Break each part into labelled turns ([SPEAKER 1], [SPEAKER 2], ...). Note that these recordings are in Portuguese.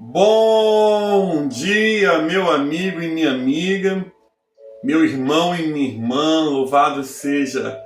[SPEAKER 1] Bom dia, meu amigo e minha amiga, meu irmão e minha irmã, louvado seja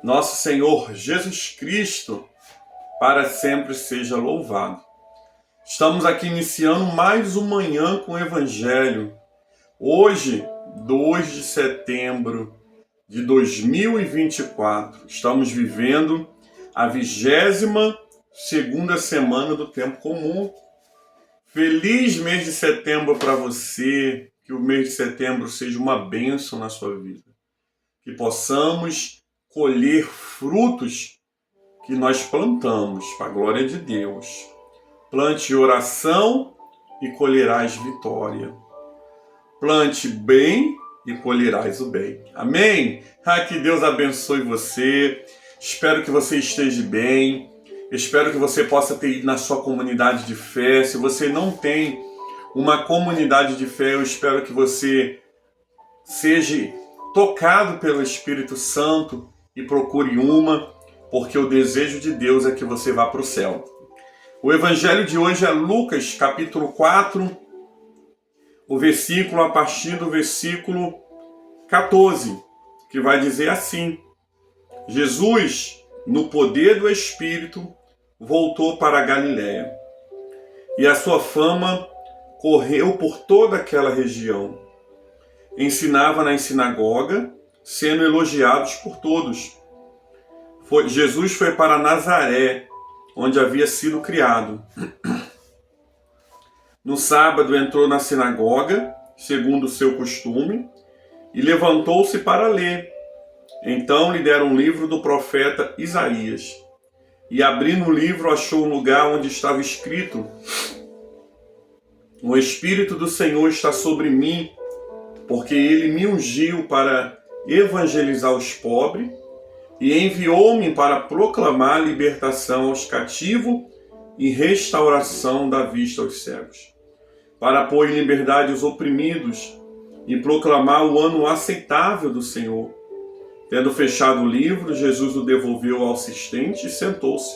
[SPEAKER 1] nosso Senhor Jesus Cristo, para sempre seja louvado. Estamos aqui iniciando mais uma manhã com o Evangelho. Hoje, 2 de setembro de 2024, estamos vivendo a 22ª semana do Tempo Comum. Feliz mês de setembro para você, que o mês de setembro seja uma bênção na sua vida. Que possamos colher frutos que nós plantamos, para a glória de Deus. Plante oração e colherás vitória. Plante bem e colherás o bem. Amém? Que Deus abençoe você. Espero que você esteja bem. Espero que você possa ter ido na sua comunidade de fé. Se você não tem uma comunidade de fé, eu espero que você seja tocado pelo Espírito Santo e procure uma, porque o desejo de Deus é que você vá para o céu. O evangelho de hoje é Lucas, capítulo 4, a partir do versículo 14, que vai dizer assim: Jesus, no poder do Espírito, voltou para a Galiléia, e a sua fama correu por toda aquela região. Ensinava na sinagoga, sendo elogiados por todos. Jesus foi para Nazaré, onde havia sido criado. No sábado entrou na sinagoga, segundo o seu costume, e levantou-se para ler. Então lhe deram um livro do profeta Isaías. E abrindo o livro, achou um lugar onde estava escrito: O Espírito do Senhor está sobre mim, porque ele me ungiu para evangelizar os pobres e enviou-me para proclamar libertação aos cativos e restauração da vista aos cegos, para pôr em liberdade os oprimidos e proclamar o ano aceitável do Senhor. Tendo fechado o livro, Jesus o devolveu ao assistente e sentou-se.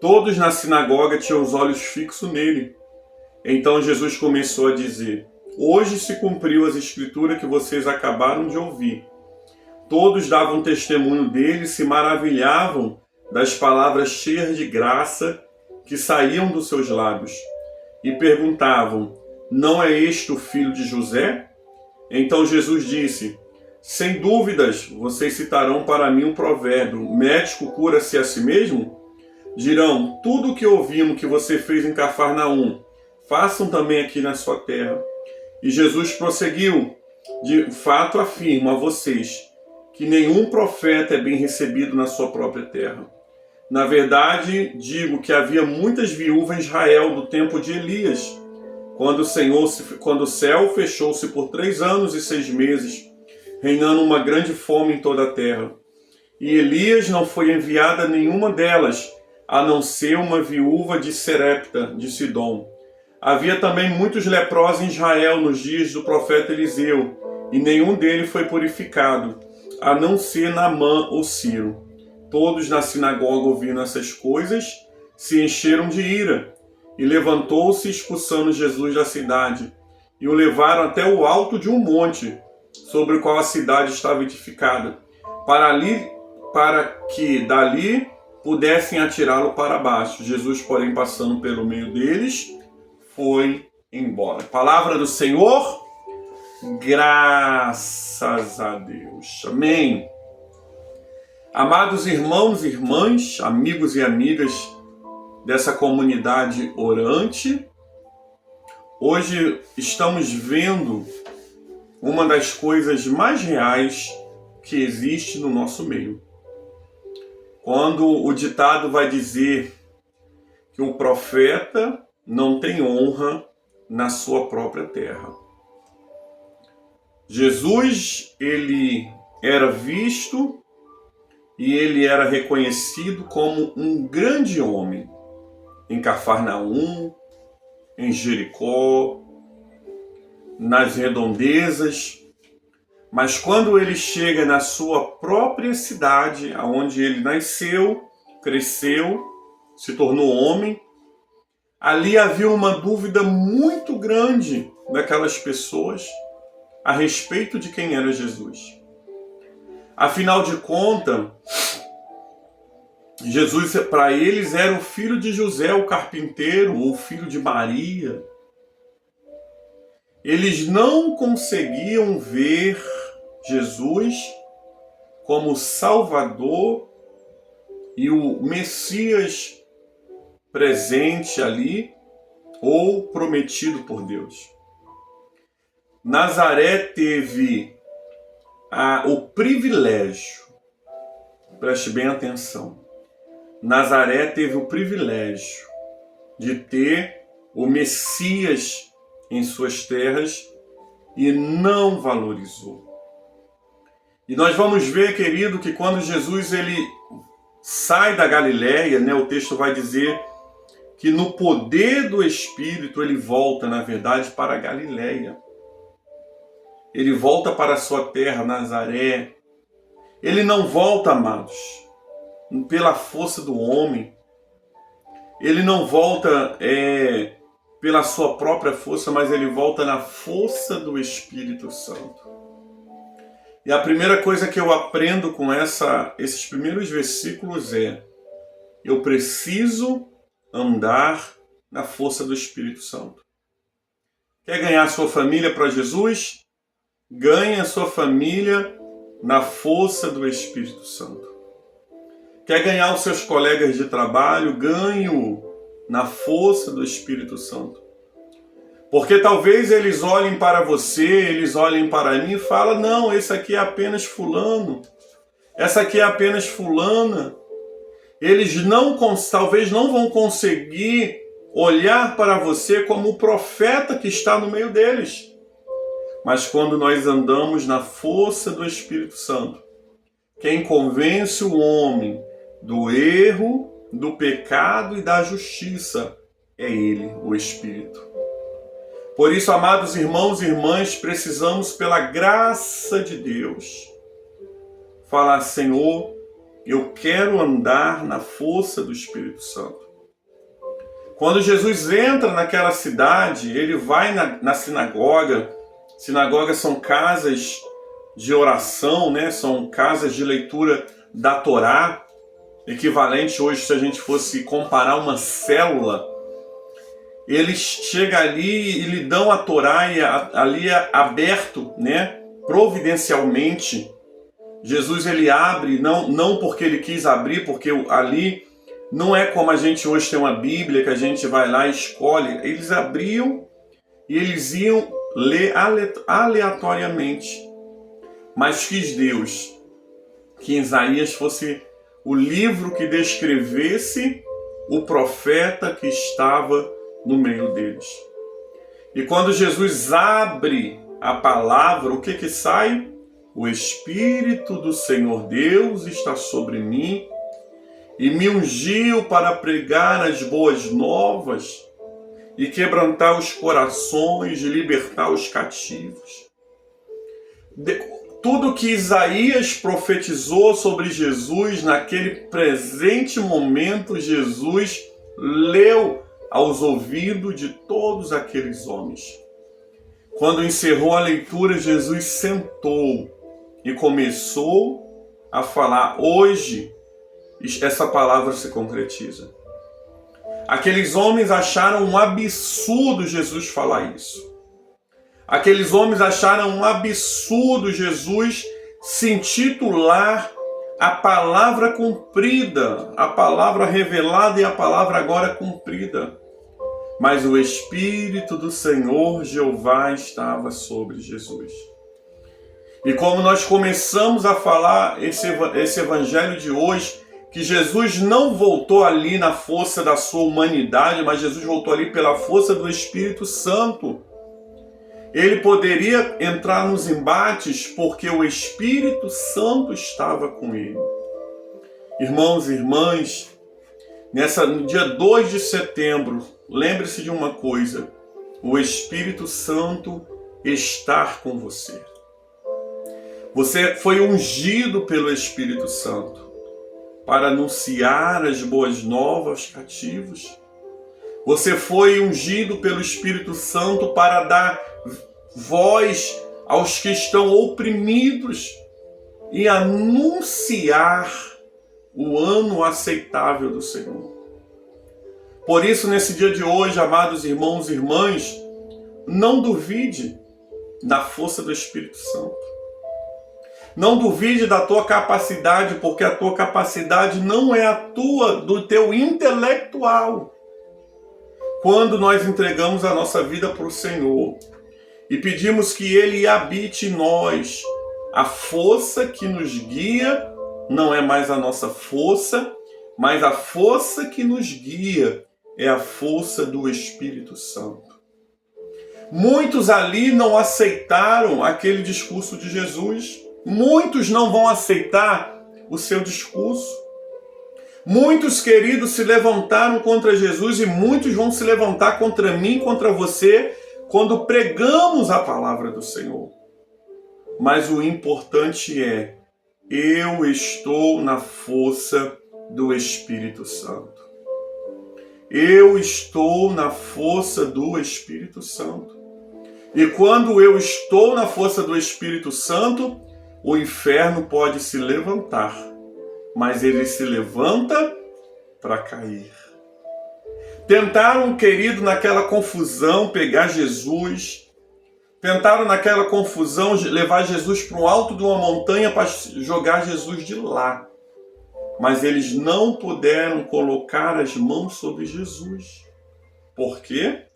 [SPEAKER 1] Todos na sinagoga tinham os olhos fixos nele. Então Jesus começou a dizer: Hoje se cumpriu as escrituras que vocês acabaram de ouvir. Todos davam testemunho dele e se maravilhavam das palavras cheias de graça que saíam dos seus lábios. E perguntavam: Não é este o filho de José? Então Jesus disse: Sem dúvidas, vocês citarão para mim um provérbio: médico cura-se a si mesmo? Dirão: tudo o que ouvimos que você fez em Cafarnaum, façam também aqui na sua terra. E Jesus prosseguiu: de fato afirmo a vocês que nenhum profeta é bem recebido na sua própria terra. Na verdade, digo que havia muitas viúvas em Israel do tempo de Elias, quando o céu fechou-se por 3 anos e 6 meses, reinando uma grande fome em toda a terra. E Elias não foi enviado a nenhuma delas, a não ser uma viúva de Serepta, de Sidom. Havia também muitos leprosos em Israel nos dias do profeta Eliseu, e nenhum deles foi purificado, a não ser Naamã ou Ciro. Todos na sinagoga, ouvindo essas coisas, se encheram de ira, e levantou-se expulsando Jesus da cidade, e o levaram até o alto de um monte, sobre o qual a cidade estava edificada, para que dali pudessem atirá-lo para baixo. Jesus, porém, passando pelo meio deles, foi embora. Palavra do Senhor, graças a Deus. Amém. Amados irmãos e irmãs, amigos e amigas dessa comunidade orante, hoje estamos vendo uma das coisas mais reais que existe no nosso meio. Quando o ditado vai dizer que o profeta não tem honra na sua própria terra. Jesus, ele era visto e ele era reconhecido como um grande homem em Cafarnaum, em Jericó, nas redondezas. Mas quando ele chega na sua própria cidade, onde ele nasceu, cresceu, se tornou homem, ali havia uma dúvida muito grande daquelas pessoas a respeito de quem era Jesus. Afinal de contas, Jesus para eles era o filho de José, o carpinteiro, ou filho de Maria. Eles não conseguiam ver Jesus como Salvador e o Messias presente ali, ou prometido por Deus. Nazaré teve o privilégio, preste bem atenção, Nazaré teve o privilégio de ter o Messias em suas terras e não valorizou. E nós vamos ver, querido, que quando Jesus ele sai da Galileia, né, o texto vai dizer que no poder do Espírito ele volta, na verdade, para a Galileia. Ele volta para a sua terra, Nazaré. Ele não volta, amados, pela força do homem. Ele não volta pela sua própria força, mas ele volta na força do Espírito Santo. E a primeira coisa que eu aprendo com esses primeiros versículos eu preciso andar na força do Espírito Santo. Quer ganhar sua família para Jesus? Ganhe a sua família na força do Espírito Santo. Quer ganhar os seus colegas de trabalho? Ganhe-o na força do Espírito Santo. Porque talvez eles olhem para você, eles olhem para mim e falam, não, esse aqui é apenas fulano, essa aqui é apenas fulana. Eles talvez não vão conseguir olhar para você como o profeta que está no meio deles. Mas quando nós andamos na força do Espírito Santo, quem convence o homem do erro, do pecado e da justiça é Ele, o Espírito. Por isso, amados irmãos e irmãs, precisamos, pela graça de Deus, falar, Senhor, eu quero andar na força do Espírito Santo. Quando Jesus entra naquela cidade, ele vai na sinagoga. Sinagogas são casas de oração, né? São casas de leitura da Torá, equivalente hoje se a gente fosse comparar uma célula. Eles chegam ali e lhe dão a Torá e ali é aberto, né? Providencialmente. Jesus ele abre, não porque ele quis abrir, porque ali não é como a gente hoje tem uma Bíblia que a gente vai lá e escolhe. Eles abriam e eles iam ler aleatoriamente. Mas quis Deus que Isaías fosse o livro que descrevesse o profeta que estava no meio deles. E quando Jesus abre a palavra, o que sai? O Espírito do Senhor Deus está sobre mim e me ungiu para pregar as boas novas e quebrantar os corações e libertar os cativos. Tudo que Isaías profetizou sobre Jesus, naquele presente momento, Jesus leu aos ouvidos de todos aqueles homens. Quando encerrou a leitura, Jesus sentou e começou a falar. Hoje, essa palavra se concretiza. Aqueles homens acharam um absurdo Jesus falar isso. Aqueles homens acharam um absurdo Jesus se intitular a palavra cumprida, a palavra revelada e a palavra agora cumprida. Mas o Espírito do Senhor Jeová estava sobre Jesus. E como nós começamos a falar esse evangelho de hoje, que Jesus não voltou ali na força da sua humanidade, mas Jesus voltou ali pela força do Espírito Santo. Ele poderia entrar nos embates porque o Espírito Santo estava com ele. Irmãos e irmãs, no dia 2 de setembro, lembre-se de uma coisa: o Espírito Santo está com você. Você foi ungido pelo Espírito Santo para anunciar as boas novas aos cativos. Você foi ungido pelo Espírito Santo para dar voz aos que estão oprimidos e anunciar o ano aceitável do Senhor. Por isso, nesse dia de hoje, amados irmãos e irmãs, não duvide da força do Espírito Santo. Não duvide da tua capacidade, porque a tua capacidade não é a tua, do teu intelectual. Quando nós entregamos a nossa vida para o Senhor e pedimos que Ele habite em nós, a força que nos guia não é mais a nossa força, mas a força que nos guia é a força do Espírito Santo. Muitos ali não aceitaram aquele discurso de Jesus. Muitos não vão aceitar o seu discurso. Muitos, queridos, se levantaram contra Jesus e muitos vão se levantar contra mim, contra você, quando pregamos a palavra do Senhor. Mas o importante é, eu estou na força do Espírito Santo. Eu estou na força do Espírito Santo. E quando eu estou na força do Espírito Santo, o inferno pode se levantar, mas ele se levanta para cair. Tentaram, querido, naquela confusão pegar Jesus, tentaram naquela confusão levar Jesus para o alto de uma montanha para jogar Jesus de lá. Mas eles não puderam colocar as mãos sobre Jesus. Por quê?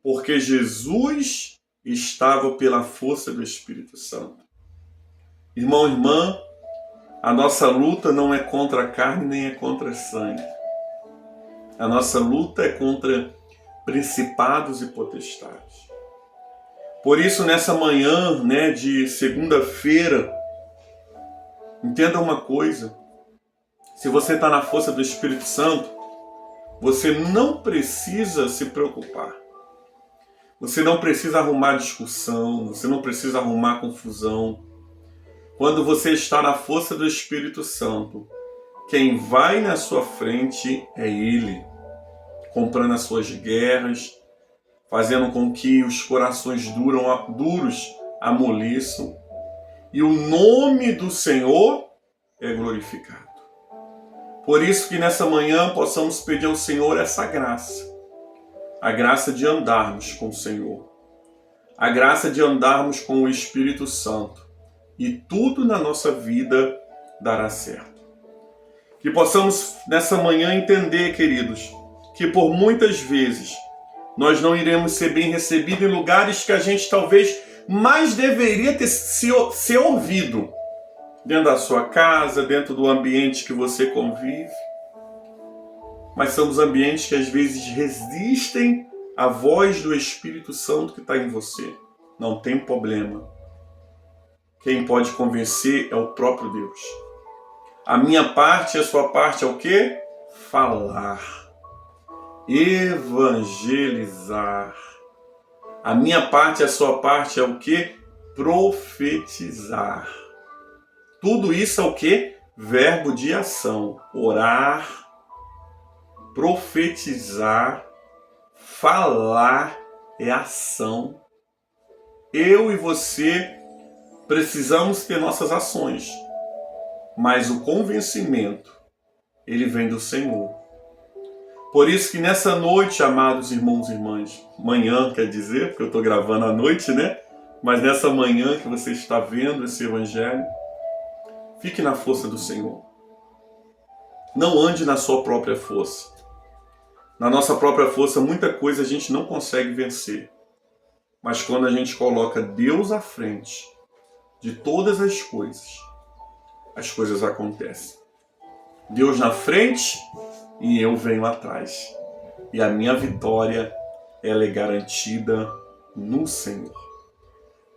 [SPEAKER 1] Porque Jesus estava pela força do Espírito Santo. Irmão, irmã, a nossa luta não é contra a carne nem é contra sangue. A nossa luta é contra principados e potestades. Por isso, nessa manhã, de segunda-feira, entenda uma coisa. Se você está na força do Espírito Santo, você não precisa se preocupar. Você não precisa arrumar discussão, você não precisa arrumar confusão. Quando você está na força do Espírito Santo, quem vai na sua frente é Ele, comprando as suas guerras, fazendo com que os corações duros amoleçam, e o nome do Senhor é glorificado. Por isso que nessa manhã possamos pedir ao Senhor essa graça, a graça de andarmos com o Senhor, a graça de andarmos com o Espírito Santo, e tudo na nossa vida dará certo. Que possamos nessa manhã entender, queridos, que por muitas vezes nós não iremos ser bem recebidos em lugares que a gente talvez mais deveria ter ser ouvido. Dentro da sua casa, dentro do ambiente que você convive. Mas são os ambientes que às vezes resistem à voz do Espírito Santo que está em você. Não tem problema. Quem pode convencer é o próprio Deus. A minha parte e a sua parte é o quê? Falar. Evangelizar. A minha parte e a sua parte é o quê? Profetizar. Tudo isso é o quê? Verbo de ação. Orar, profetizar, falar é ação. Eu e você precisamos ter nossas ações, mas o convencimento, ele vem do Senhor. Por isso que nessa noite, amados irmãos e irmãs, manhã quer dizer, porque eu estou gravando à noite, Mas nessa manhã que você está vendo esse evangelho, fique na força do Senhor. Não ande na sua própria força. Na nossa própria força, muita coisa a gente não consegue vencer. Mas quando a gente coloca Deus à frente de todas as coisas acontecem. Deus na frente e eu venho atrás. E a minha vitória, ela é garantida no Senhor.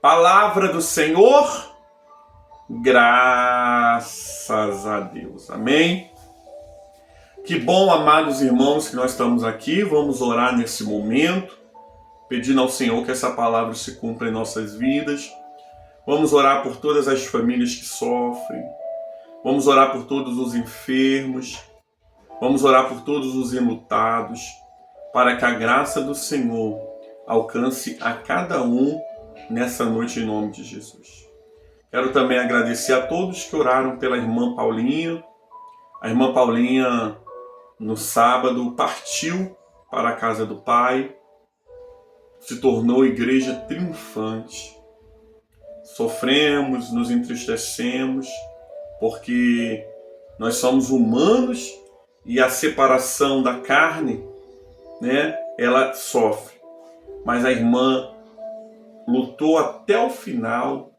[SPEAKER 1] Palavra do Senhor, graças a Deus. Amém? Que bom, amados irmãos, que nós estamos aqui. Vamos orar nesse momento, pedindo ao Senhor que essa palavra se cumpra em nossas vidas. Vamos orar por todas as famílias que sofrem. Vamos orar por todos os enfermos. Vamos orar por todos os enlutados. para que a graça do Senhor alcance a cada um nessa noite em nome de Jesus. Quero também agradecer a todos que oraram pela irmã Paulinha. A irmã Paulinha, no sábado, partiu para a casa do Pai, se tornou igreja triunfante. Sofremos, nos entristecemos, porque nós somos humanos e a separação da carne, ela sofre. Mas a irmã lutou até o final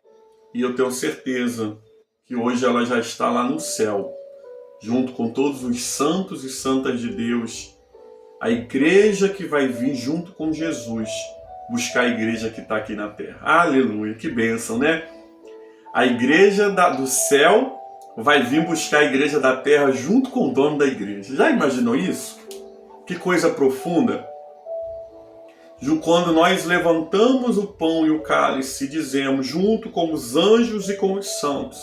[SPEAKER 1] e eu tenho certeza que hoje ela já está lá no céu, junto com todos os santos e santas de Deus, a igreja que vai vir junto com Jesus, buscar a igreja que está aqui na terra. Aleluia, que bênção, né? A igreja do céu vai vir buscar a igreja da terra junto com o dono da igreja. Já imaginou isso? Que coisa profunda! Quando nós levantamos o pão e o cálice e dizemos, junto com os anjos e com os santos,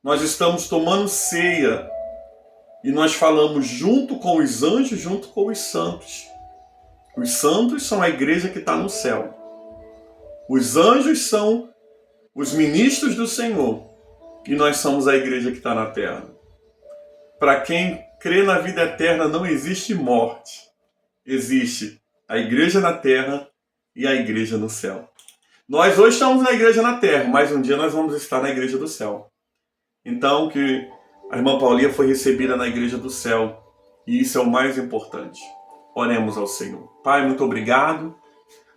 [SPEAKER 1] nós estamos tomando ceia e nós falamos junto com os anjos, junto com os santos. Os santos são a igreja que está no céu. Os anjos são os ministros do Senhor e nós somos a igreja que está na terra. Para quem crê na vida eterna não existe morte. Existe a igreja na terra e a igreja no céu. Nós hoje estamos na igreja na terra, mas um dia nós vamos estar na igreja do céu. Então, que a irmã Paulinha foi recebida na igreja do céu, e isso é o mais importante. Oremos ao Senhor. Pai, muito obrigado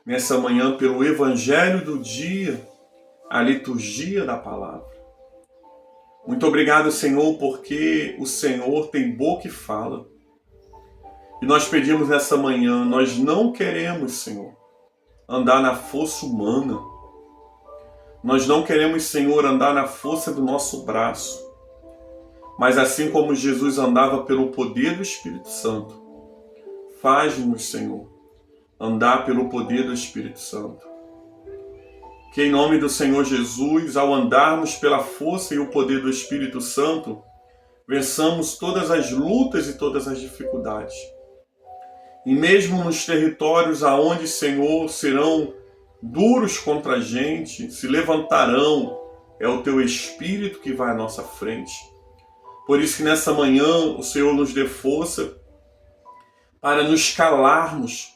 [SPEAKER 1] nessa manhã pelo evangelho do dia, a liturgia da palavra. Muito obrigado, Senhor, porque o Senhor tem boca e fala. E nós pedimos nessa manhã, nós não queremos, Senhor, andar na força humana. Nós não queremos, Senhor, andar na força do nosso braço. Mas assim como Jesus andava pelo poder do Espírito Santo, faz-nos, Senhor, andar pelo poder do Espírito Santo. Que em nome do Senhor Jesus, ao andarmos pela força e o poder do Espírito Santo, vençamos todas as lutas e todas as dificuldades. E mesmo nos territórios aonde, Senhor, serão duros contra a gente, se levantarão, é o Teu Espírito que vai à nossa frente. Por isso que nessa manhã o Senhor nos dê força para nos calarmos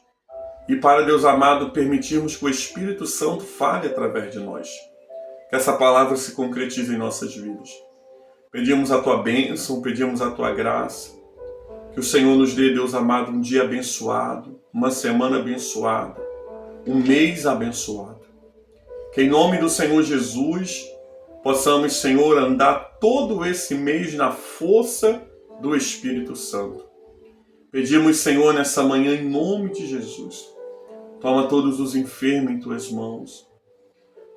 [SPEAKER 1] e para, Deus amado, permitirmos que o Espírito Santo fale através de nós. Que essa palavra se concretize em nossas vidas. Pedimos a Tua bênção, pedimos a Tua graça. Que o Senhor nos dê, Deus amado, um dia abençoado, uma semana abençoada, um mês abençoado. Que em nome do Senhor Jesus possamos, Senhor, andar todo esse mês na força do Espírito Santo. Pedimos, Senhor, nessa manhã, em nome de Jesus, toma todos os enfermos em Tuas mãos.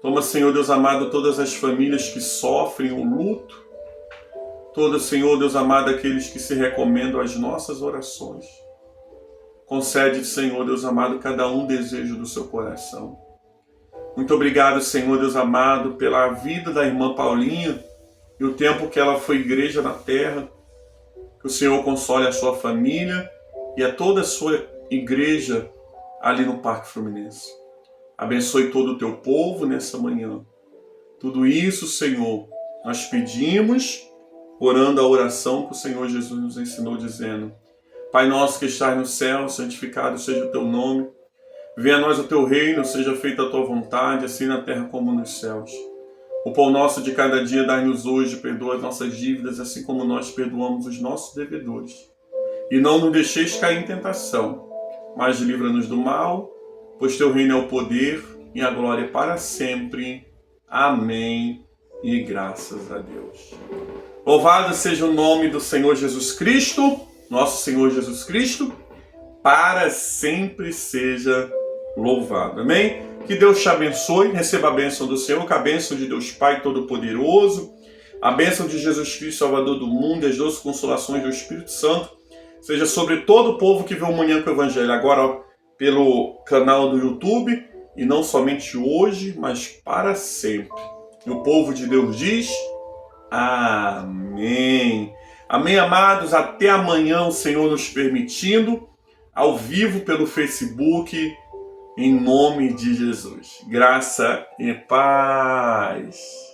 [SPEAKER 1] Toma, Senhor Deus amado, todas as famílias que sofrem o luto. Todos, Senhor Deus amado, aqueles que se recomendam às nossas orações. Concede, Senhor Deus amado, cada um desejo do seu coração. Muito obrigado, Senhor Deus amado, pela vida da irmã Paulinha e o tempo que ela foi igreja na terra. Que o Senhor console a sua família e a toda a sua igreja ali no Parque Fluminense. Abençoe todo o Teu povo nessa manhã. Tudo isso, Senhor, nós pedimos, orando a oração que o Senhor Jesus nos ensinou, dizendo: Pai nosso que estás no céu, santificado seja o Teu nome. Venha a nós o Teu reino, seja feita a Tua vontade, assim na terra como nos céus. O pão nosso de cada dia dai-nos hoje, perdoa as nossas dívidas, assim como nós perdoamos os nossos devedores. E não nos deixeis cair em tentação, mas livra-nos do mal, pois Teu reino é o poder e a glória para sempre. Amém. E graças a Deus. Louvado seja o nome do Senhor Jesus Cristo, nosso Senhor Jesus Cristo, para sempre seja louvado. Amém? Que Deus te abençoe, receba a bênção do Senhor, que a bênção de Deus Pai Todo-Poderoso, a bênção de Jesus Cristo, Salvador do mundo, e as doces consolações do Espírito Santo, seja sobre todo o povo que vê o Manhã com o Evangelho, agora pelo canal do YouTube, e não somente hoje, mas para sempre. E o povo de Deus diz: Amém. Amém, amados. Até amanhã, o Senhor nos permitindo. ao vivo pelo Facebook, em nome de Jesus. Graça e paz.